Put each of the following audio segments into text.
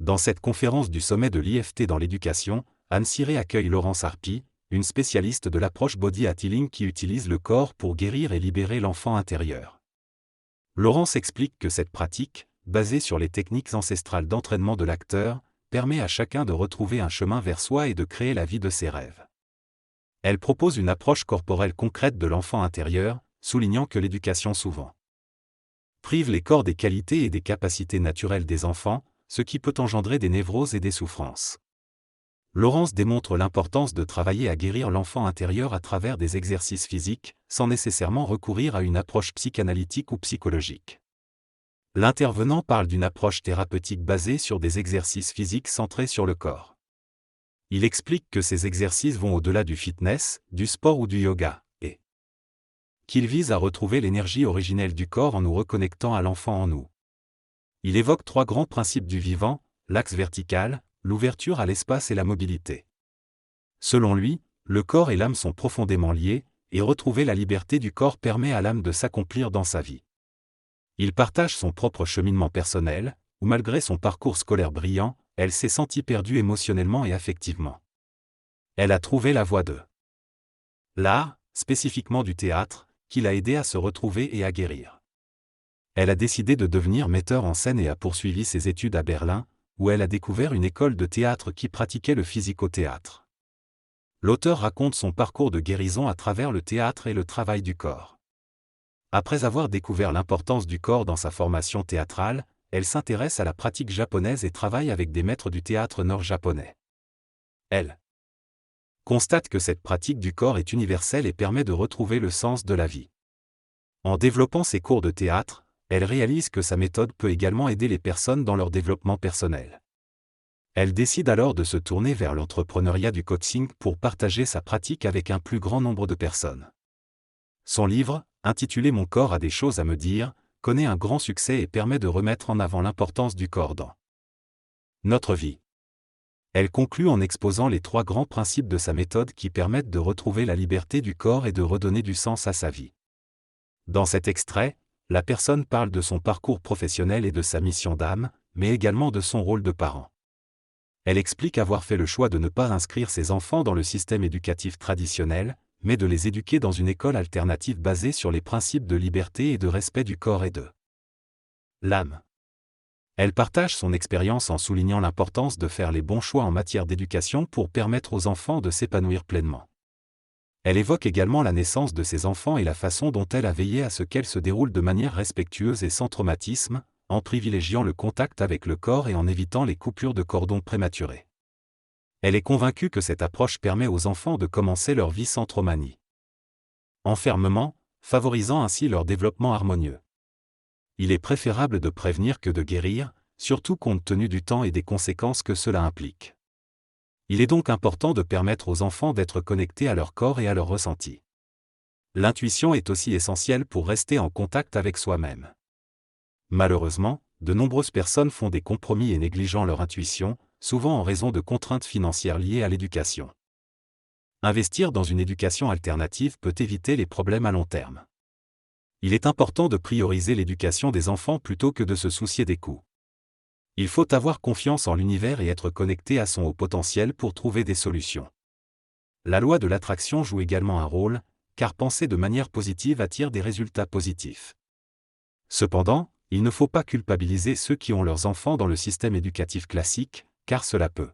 Dans cette conférence du sommet de l'IFT dans l'éducation, Anne Ciré accueille Laurence Harpy, une spécialiste de l'approche Body at Healing qui utilise le corps pour guérir et libérer l'enfant intérieur. Laurence explique que cette pratique, basée sur les techniques ancestrales d'entraînement de l'acteur, permet à chacun de retrouver un chemin vers soi et de créer la vie de ses rêves. Elle propose une approche corporelle concrète de l'enfant intérieur, soulignant que l'éducation souvent prive les corps des qualités et des capacités naturelles des enfants, ce qui peut engendrer des névroses et des souffrances. Laurence démontre l'importance de travailler à guérir l'enfant intérieur à travers des exercices physiques, sans nécessairement recourir à une approche psychanalytique ou psychologique. L'intervenant parle d'une approche thérapeutique basée sur des exercices physiques centrés sur le corps. Il explique que ces exercices vont au-delà du fitness, du sport ou du yoga, et qu'ils visent à retrouver l'énergie originelle du corps en nous reconnectant à l'enfant en nous. Il évoque 3 grands principes du vivant, l'axe vertical, l'ouverture à l'espace et la mobilité. Selon lui, le corps et l'âme sont profondément liés, et retrouver la liberté du corps permet à l'âme de s'accomplir dans sa vie. Il partage son propre cheminement personnel, où malgré son parcours scolaire brillant, elle s'est sentie perdue émotionnellement et affectivement. Elle a trouvé la voie de l'art, spécifiquement du théâtre, qui l'a aidée à se retrouver et à guérir. Elle a décidé de devenir metteur en scène et a poursuivi ses études à Berlin, où elle a découvert une école de théâtre qui pratiquait le physico-théâtre. L'auteur raconte son parcours de guérison à travers le théâtre et le travail du corps. Après avoir découvert l'importance du corps dans sa formation théâtrale, elle s'intéresse à la pratique japonaise et travaille avec des maîtres du théâtre nord-japonais. Elle constate que cette pratique du corps est universelle et permet de retrouver le sens de la vie. En développant ses cours de théâtre, elle réalise que sa méthode peut également aider les personnes dans leur développement personnel. Elle décide alors de se tourner vers l'entrepreneuriat du coaching pour partager sa pratique avec un plus grand nombre de personnes. Son livre, intitulé Mon corps a des choses à me dire, connaît un grand succès et permet de remettre en avant l'importance du corps dans notre vie. Elle conclut en exposant les 3 grands principes de sa méthode qui permettent de retrouver la liberté du corps et de redonner du sens à sa vie. Dans cet extrait, la personne parle de son parcours professionnel et de sa mission d'âme, mais également de son rôle de parent. Elle explique avoir fait le choix de ne pas inscrire ses enfants dans le système éducatif traditionnel, mais de les éduquer dans une école alternative basée sur les principes de liberté et de respect du corps et de l'âme. Elle partage son expérience en soulignant l'importance de faire les bons choix en matière d'éducation pour permettre aux enfants de s'épanouir pleinement. Elle évoque également la naissance de ses enfants et la façon dont elle a veillé à ce qu'elle se déroule de manière respectueuse et sans traumatisme, en privilégiant le contact avec le corps et en évitant les coupures de cordon prématurées. Elle est convaincue que cette approche permet aux enfants de commencer leur vie sans trauma ni enfermement, favorisant ainsi leur développement harmonieux. Il est préférable de prévenir que de guérir, surtout compte tenu du temps et des conséquences que cela implique. Il est donc important de permettre aux enfants d'être connectés à leur corps et à leurs ressentis. L'intuition est aussi essentielle pour rester en contact avec soi-même. Malheureusement, de nombreuses personnes font des compromis et négligeant leur intuition, souvent en raison de contraintes financières liées à l'éducation. Investir dans une éducation alternative peut éviter les problèmes à long terme. Il est important de prioriser l'éducation des enfants plutôt que de se soucier des coûts. Il faut avoir confiance en l'univers et être connecté à son haut potentiel pour trouver des solutions. La loi de l'attraction joue également un rôle, car penser de manière positive attire des résultats positifs. Cependant, il ne faut pas culpabiliser ceux qui ont leurs enfants dans le système éducatif classique, car cela peut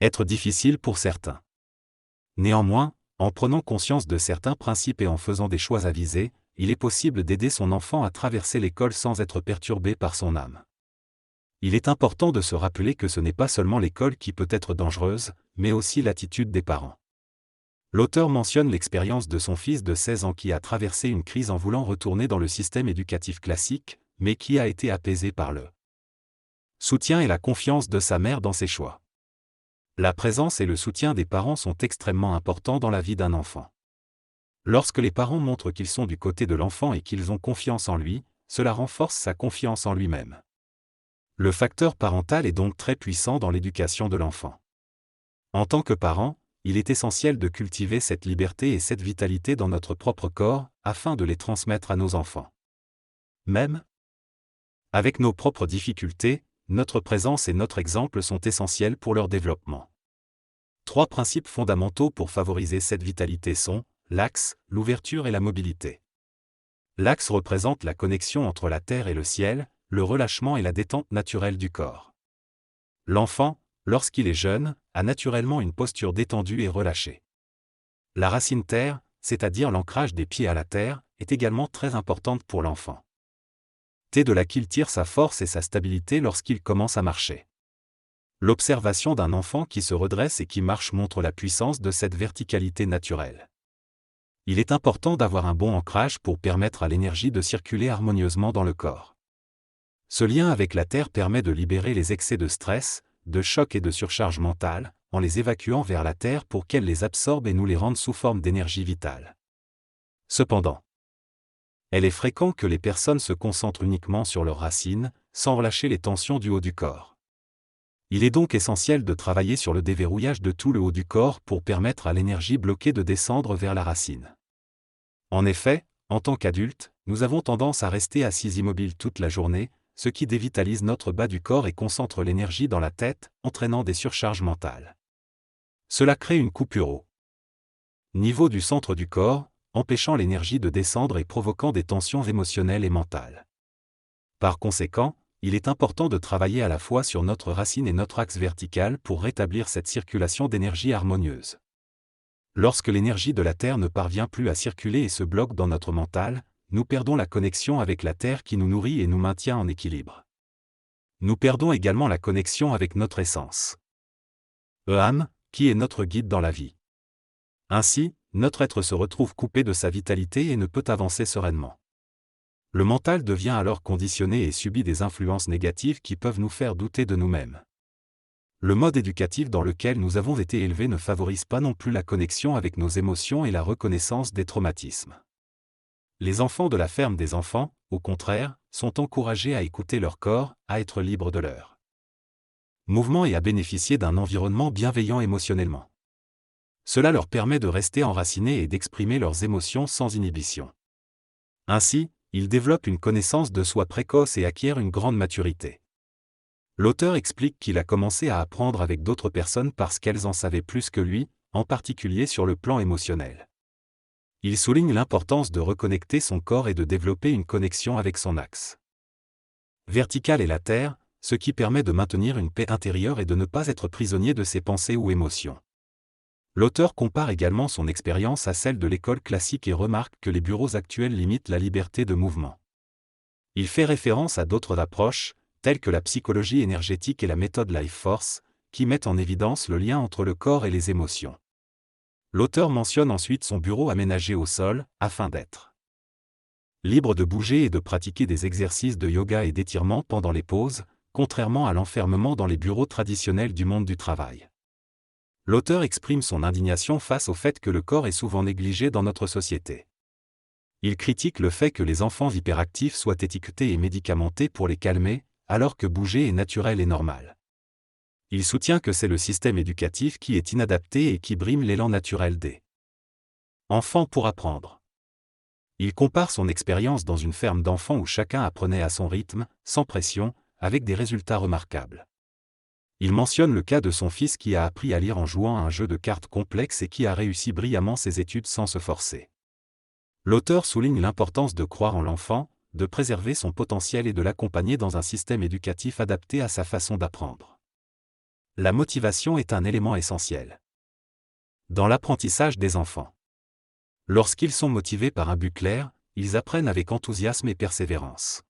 être difficile pour certains. Néanmoins, en prenant conscience de certains principes et en faisant des choix avisés, il est possible d'aider son enfant à traverser l'école sans être perturbé par son âme. Il est important de se rappeler que ce n'est pas seulement l'école qui peut être dangereuse, mais aussi l'attitude des parents. L'auteur mentionne l'expérience de son fils de 16 ans qui a traversé une crise en voulant retourner dans le système éducatif classique, mais qui a été apaisé par le soutien et la confiance de sa mère dans ses choix. La présence et le soutien des parents sont extrêmement importants dans la vie d'un enfant. Lorsque les parents montrent qu'ils sont du côté de l'enfant et qu'ils ont confiance en lui, cela renforce sa confiance en lui-même. Le facteur parental est donc très puissant dans l'éducation de l'enfant. En tant que parent, il est essentiel de cultiver cette liberté et cette vitalité dans notre propre corps, afin de les transmettre à nos enfants. Même avec nos propres difficultés, notre présence et notre exemple sont essentiels pour leur développement. 3 principes fondamentaux pour favoriser cette vitalité sont l'axe, l'ouverture et la mobilité. L'axe représente la connexion entre la terre et le ciel, le relâchement et la détente naturelle du corps. L'enfant, lorsqu'il est jeune, a naturellement une posture détendue et relâchée. La racine terre, c'est-à-dire l'ancrage des pieds à la terre, est également très importante pour l'enfant. C'est de là qu'il tire sa force et sa stabilité lorsqu'il commence à marcher. L'observation d'un enfant qui se redresse et qui marche montre la puissance de cette verticalité naturelle. Il est important d'avoir un bon ancrage pour permettre à l'énergie de circuler harmonieusement dans le corps. Ce lien avec la terre permet de libérer les excès de stress, de choc et de surcharge mentale, en les évacuant vers la terre pour qu'elle les absorbe et nous les rende sous forme d'énergie vitale. Cependant, il est fréquent que les personnes se concentrent uniquement sur leurs racines, sans relâcher les tensions du haut du corps. Il est donc essentiel de travailler sur le déverrouillage de tout le haut du corps pour permettre à l'énergie bloquée de descendre vers la racine. En effet, en tant qu'adultes, nous avons tendance à rester assis immobiles toute la journée, ce qui dévitalise notre bas du corps et concentre l'énergie dans la tête, entraînant des surcharges mentales. Cela crée une coupure au niveau du centre du corps, empêchant l'énergie de descendre et provoquant des tensions émotionnelles et mentales. Par conséquent, il est important de travailler à la fois sur notre racine et notre axe vertical pour rétablir cette circulation d'énergie harmonieuse. Lorsque l'énergie de la Terre ne parvient plus à circuler et se bloque dans notre mental, nous perdons la connexion avec la Terre qui nous nourrit et nous maintient en équilibre. Nous perdons également la connexion avec notre essence. Âme, qui est notre guide dans la vie. Ainsi, notre être se retrouve coupé de sa vitalité et ne peut avancer sereinement. Le mental devient alors conditionné et subit des influences négatives qui peuvent nous faire douter de nous-mêmes. Le mode éducatif dans lequel nous avons été élevés ne favorise pas non plus la connexion avec nos émotions et la reconnaissance des traumatismes. Les enfants de la ferme des enfants, au contraire, sont encouragés à écouter leur corps, à être libres de leur mouvement et à bénéficier d'un environnement bienveillant émotionnellement. Cela leur permet de rester enracinés et d'exprimer leurs émotions sans inhibition. Ainsi, ils développent une connaissance de soi précoce et acquièrent une grande maturité. L'auteur explique qu'il a commencé à apprendre avec d'autres personnes parce qu'elles en savaient plus que lui, en particulier sur le plan émotionnel. Il souligne l'importance de reconnecter son corps et de développer une connexion avec son axe vertical et la terre, ce qui permet de maintenir une paix intérieure et de ne pas être prisonnier de ses pensées ou émotions. L'auteur compare également son expérience à celle de l'école classique et remarque que les bureaux actuels limitent la liberté de mouvement. Il fait référence à d'autres approches, telles que la psychologie énergétique et la méthode Life Force, qui mettent en évidence le lien entre le corps et les émotions. L'auteur mentionne ensuite son bureau aménagé au sol, afin d'être libre de bouger et de pratiquer des exercices de yoga et d'étirement pendant les pauses, contrairement à l'enfermement dans les bureaux traditionnels du monde du travail. L'auteur exprime son indignation face au fait que le corps est souvent négligé dans notre société. Il critique le fait que les enfants hyperactifs soient étiquetés et médicamentés pour les calmer, alors que bouger est naturel et normal. Il soutient que c'est le système éducatif qui est inadapté et qui brime l'élan naturel des enfants pour apprendre. Il compare son expérience dans une ferme d'enfants où chacun apprenait à son rythme, sans pression, avec des résultats remarquables. Il mentionne le cas de son fils qui a appris à lire en jouant à un jeu de cartes complexe et qui a réussi brillamment ses études sans se forcer. L'auteur souligne l'importance de croire en l'enfant, de préserver son potentiel et de l'accompagner dans un système éducatif adapté à sa façon d'apprendre. La motivation est un élément essentiel dans l'apprentissage des enfants. Lorsqu'ils sont motivés par un but clair, ils apprennent avec enthousiasme et persévérance.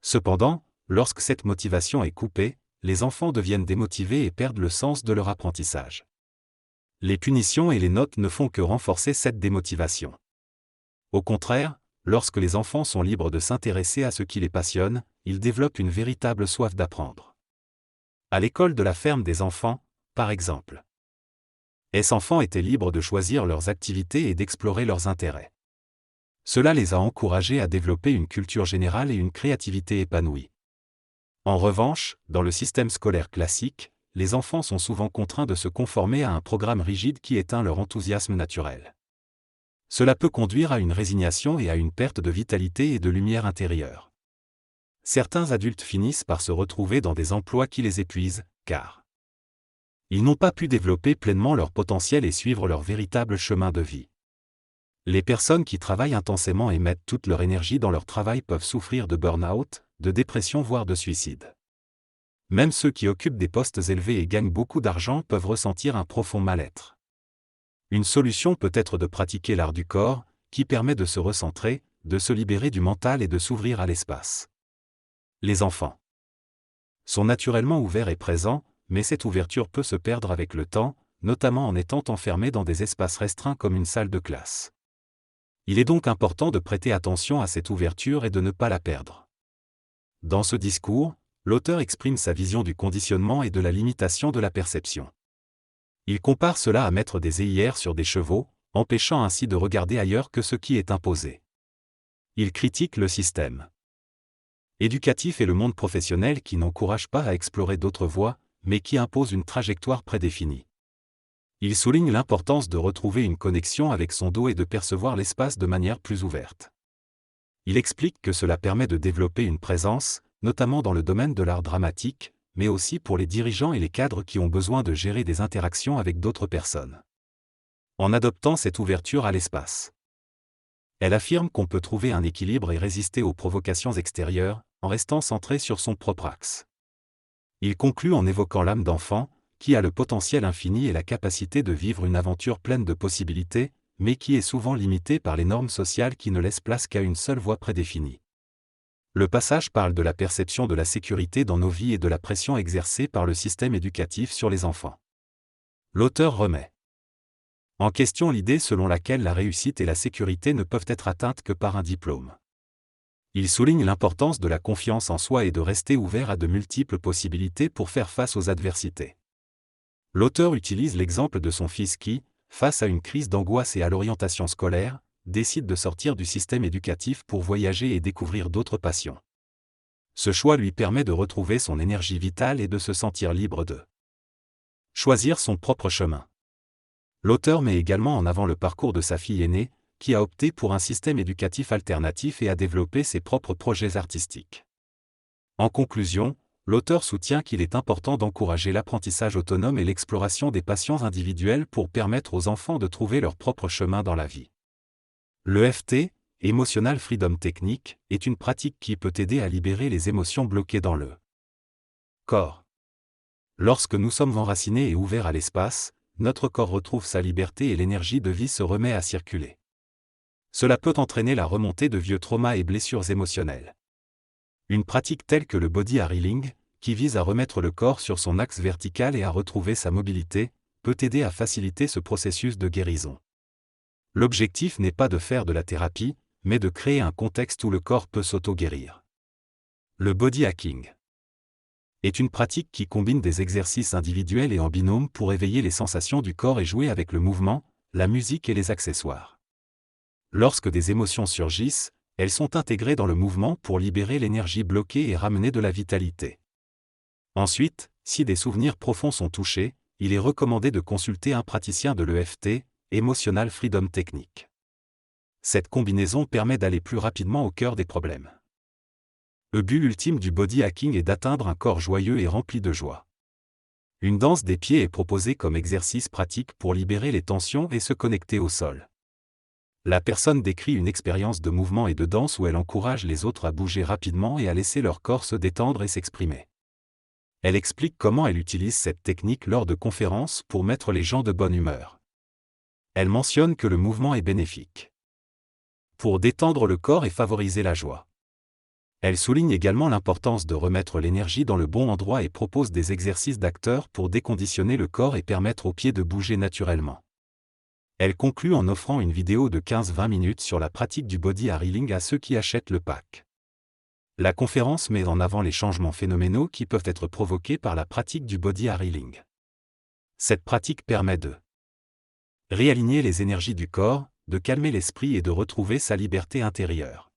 Cependant, lorsque cette motivation est coupée, les enfants deviennent démotivés et perdent le sens de leur apprentissage. Les punitions et les notes ne font que renforcer cette démotivation. Au contraire, lorsque les enfants sont libres de s'intéresser à ce qui les passionne, ils développent une véritable soif d'apprendre. À l'école de la ferme des enfants, par exemple. Les enfants étaient libres de choisir leurs activités et d'explorer leurs intérêts. Cela les a encouragés à développer une culture générale et une créativité épanouie. En revanche, dans le système scolaire classique, les enfants sont souvent contraints de se conformer à un programme rigide qui éteint leur enthousiasme naturel. Cela peut conduire à une résignation et à une perte de vitalité et de lumière intérieure. Certains adultes finissent par se retrouver dans des emplois qui les épuisent, car ils n'ont pas pu développer pleinement leur potentiel et suivre leur véritable chemin de vie. Les personnes qui travaillent intensément et mettent toute leur énergie dans leur travail peuvent souffrir de burn-out, de dépression voire de suicide. Même ceux qui occupent des postes élevés et gagnent beaucoup d'argent peuvent ressentir un profond mal-être. Une solution peut être de pratiquer l'art du corps, qui permet de se recentrer, de se libérer du mental et de s'ouvrir à l'espace. Les enfants sont naturellement ouverts et présents, mais cette ouverture peut se perdre avec le temps, notamment en étant enfermés dans des espaces restreints comme une salle de classe. Il est donc important de prêter attention à cette ouverture et de ne pas la perdre. Dans ce discours, l'auteur exprime sa vision du conditionnement et de la limitation de la perception. Il compare cela à mettre des œillères sur des chevaux, empêchant ainsi de regarder ailleurs que ce qui est imposé. Il critique le système éducatif et le monde professionnel qui n'encouragent pas à explorer d'autres voies, mais qui imposent une trajectoire prédéfinie. Il souligne l'importance de retrouver une connexion avec son dos et de percevoir l'espace de manière plus ouverte. Il explique que cela permet de développer une présence, notamment dans le domaine de l'art dramatique, mais aussi pour les dirigeants et les cadres qui ont besoin de gérer des interactions avec d'autres personnes. En adoptant cette ouverture à l'espace, elle affirme qu'on peut trouver un équilibre et résister aux provocations extérieures, en restant centré sur son propre axe. Il conclut en évoquant l'âme d'enfant, qui a le potentiel infini et la capacité de vivre une aventure pleine de possibilités, mais qui est souvent limitée par les normes sociales qui ne laissent place qu'à une seule voie prédéfinie. Le passage parle de la perception de la sécurité dans nos vies et de la pression exercée par le système éducatif sur les enfants. L'auteur remet en question l'idée selon laquelle la réussite et la sécurité ne peuvent être atteintes que par un diplôme. Il souligne l'importance de la confiance en soi et de rester ouvert à de multiples possibilités pour faire face aux adversités. L'auteur utilise l'exemple de son fils qui, face à une crise d'angoisse et à l'orientation scolaire, décide de sortir du système éducatif pour voyager et découvrir d'autres passions. Ce choix lui permet de retrouver son énergie vitale et de se sentir libre de choisir son propre chemin. L'auteur met également en avant le parcours de sa fille aînée, qui a opté pour un système éducatif alternatif et a développé ses propres projets artistiques. En conclusion, l'auteur soutient qu'il est important d'encourager l'apprentissage autonome et l'exploration des passions individuelles pour permettre aux enfants de trouver leur propre chemin dans la vie. L'EFT, Emotional Freedom Technique, est une pratique qui peut aider à libérer les émotions bloquées dans le corps. Lorsque nous sommes enracinés et ouverts à l'espace, notre corps retrouve sa liberté et l'énergie de vie se remet à circuler. Cela peut entraîner la remontée de vieux traumas et blessures émotionnelles. Une pratique telle que le body healing, qui vise à remettre le corps sur son axe vertical et à retrouver sa mobilité, peut aider à faciliter ce processus de guérison. L'objectif n'est pas de faire de la thérapie, mais de créer un contexte où le corps peut s'auto-guérir. Le body hacking est une pratique qui combine des exercices individuels et en binôme pour éveiller les sensations du corps et jouer avec le mouvement, la musique et les accessoires. Lorsque des émotions surgissent, elles sont intégrées dans le mouvement pour libérer l'énergie bloquée et ramener de la vitalité. Ensuite, si des souvenirs profonds sont touchés, il est recommandé de consulter un praticien de l'EFT, Emotional Freedom Technique. Cette combinaison permet d'aller plus rapidement au cœur des problèmes. Le but ultime du body hacking est d'atteindre un corps joyeux et rempli de joie. Une danse des pieds est proposée comme exercice pratique pour libérer les tensions et se connecter au sol. La personne décrit une expérience de mouvement et de danse où elle encourage les autres à bouger rapidement et à laisser leur corps se détendre et s'exprimer. Elle explique comment elle utilise cette technique lors de conférences pour mettre les gens de bonne humeur. Elle mentionne que le mouvement est bénéfique pour détendre le corps et favoriser la joie. Elle souligne également l'importance de remettre l'énergie dans le bon endroit et propose des exercices d'acteur pour déconditionner le corps et permettre aux pieds de bouger naturellement. Elle conclut en offrant une vidéo de 15-20 minutes sur la pratique du body healing à ceux qui achètent le pack. La conférence met en avant les changements phénoménaux qui peuvent être provoqués par la pratique du body healing. Cette pratique permet de réaligner les énergies du corps, de calmer l'esprit et de retrouver sa liberté intérieure.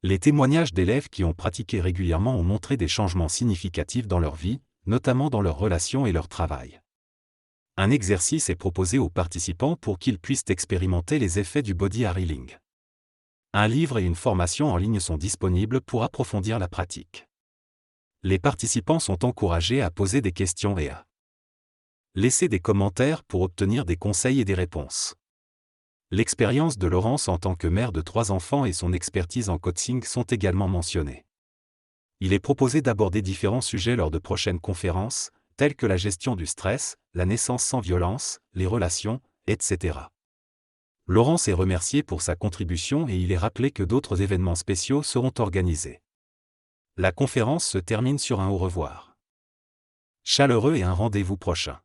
Les témoignages d'élèves qui ont pratiqué régulièrement ont montré des changements significatifs dans leur vie, notamment dans leurs relations et leur travail. Un exercice est proposé aux participants pour qu'ils puissent expérimenter les effets du body healing. Un livre et une formation en ligne sont disponibles pour approfondir la pratique. Les participants sont encouragés à poser des questions et à laisser des commentaires pour obtenir des conseils et des réponses. L'expérience de Laurence en tant que mère de 3 enfants et son expertise en coaching sont également mentionnées. Il est proposé d'aborder différents sujets lors de prochaines conférences, telles que la gestion du stress, la naissance sans violence, les relations, etc. Laurence est remercié pour sa contribution et il est rappelé que d'autres événements spéciaux seront organisés. La conférence se termine sur un au revoir chaleureux et un rendez-vous prochain.